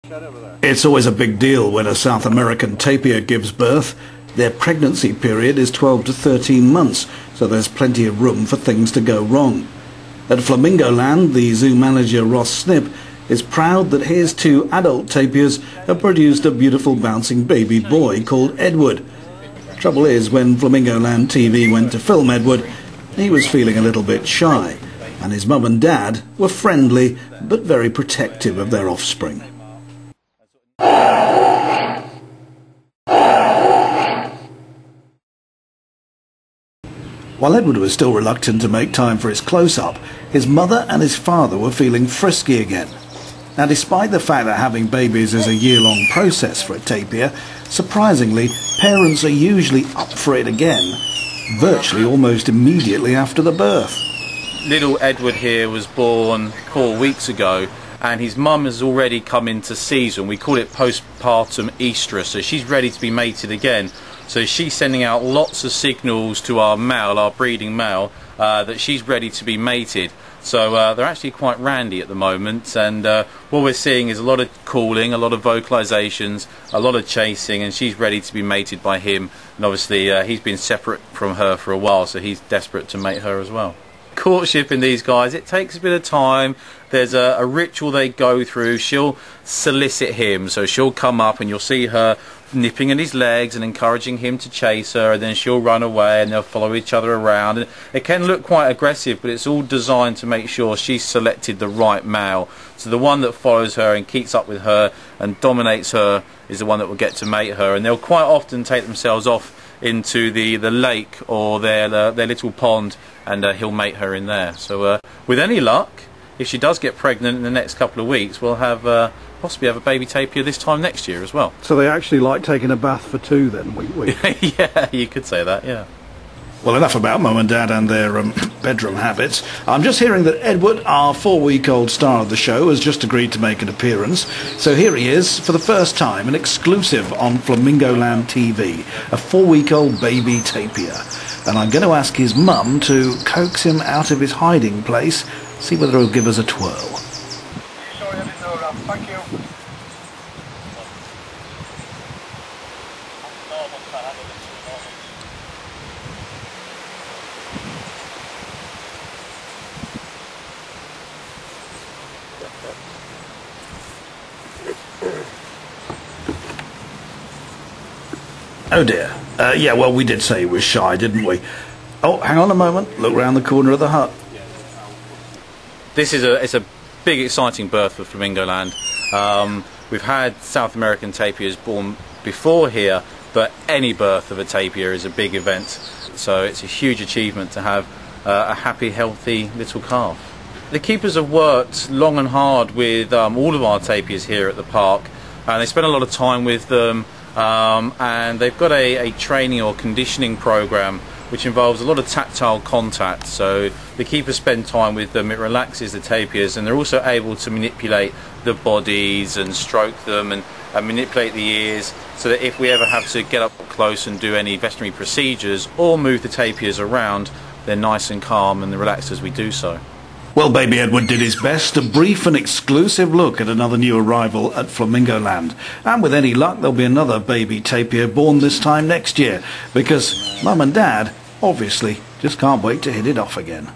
It's always a big deal when a South American tapir gives birth. Their pregnancy period is 12 to 13 months, so there's plenty of room for things to go wrong. At Flamingoland, the zoo manager Ross Snip is proud that his two adult tapirs have produced a beautiful bouncing baby boy called Edward. Trouble is, when Flamingoland TV went to film Edward, he was feeling a little bit shy, and his mum and dad were friendly but very protective of their offspring. While Edward was still reluctant to make time for his close-up, his mother and his father were feeling frisky again. Now, despite the fact that having babies is a year-long process for a tapir, surprisingly, parents are usually up for it again, virtually almost immediately after the birth. Little Edward here was born 4 weeks ago, and his mum has already come into season. We call it postpartum estrus, so she's ready to be mated again. So she's sending out lots of signals to our male, our breeding male, that she's ready to be mated. So they're actually quite randy at the moment, and what we're seeing is a lot of calling, a lot of vocalizations, a lot of chasing, and she's ready to be mated by him. And obviously he's been separate from her for a while, so he's desperate to mate her as well. Courtship in these guys, it takes a bit of time. There's a ritual they go through. She'll solicit him, so she'll come up and you'll see her nipping at his legs and encouraging him to chase her, and then she'll run away and they'll follow each other around. And it can look quite aggressive, but it's all designed to make sure she's selected the right male. So the one that follows her and keeps up with her and dominates her is the one that will get to mate her, and they'll quite often take themselves off into the lake or their little pond, and he'll mate her in there. So with any luck, if she does get pregnant in the next couple of weeks, we'll have possibly have a baby tapir this time next year as well. So they actually like taking a bath for two then, week. Yeah, you could say that, yeah. Well, enough about mum and dad and their bedroom habits. I'm just hearing that Edward, our 4-week-old star of the show, has just agreed to make an appearance. So here he is, for the first time, an exclusive on Flamingoland TV, a 4-week-old baby tapir. And I'm going to ask his mum to coax him out of his hiding place, see whether he'll give us a twirl. Sorry, I didn't know that. Thank you. Oh dear. Yeah, well, we did say he was shy, didn't we? Oh, hang on a moment. Look round the corner of the hut. This is it's a big, exciting birth for Flamingoland. We've had South American tapirs born before here, but any birth of a tapir is a big event. So it's a huge achievement to have a happy, healthy little calf. The keepers have worked long and hard with all of our tapirs here at the park, and they spend a lot of time with them. And they've got a training or conditioning program which involves a lot of tactile contact, so the keepers spend time with them, it relaxes the tapirs, and they're also able to manipulate the bodies and stroke them and manipulate the ears, so that if we ever have to get up close and do any veterinary procedures or move the tapirs around, they're nice and calm and relaxed as we do so. Well, baby Edward did his best to brief an exclusive look at another new arrival at Flamingoland. And with any luck, there'll be another baby tapir born this time next year, because mum and dad, obviously, just can't wait to hit it off again.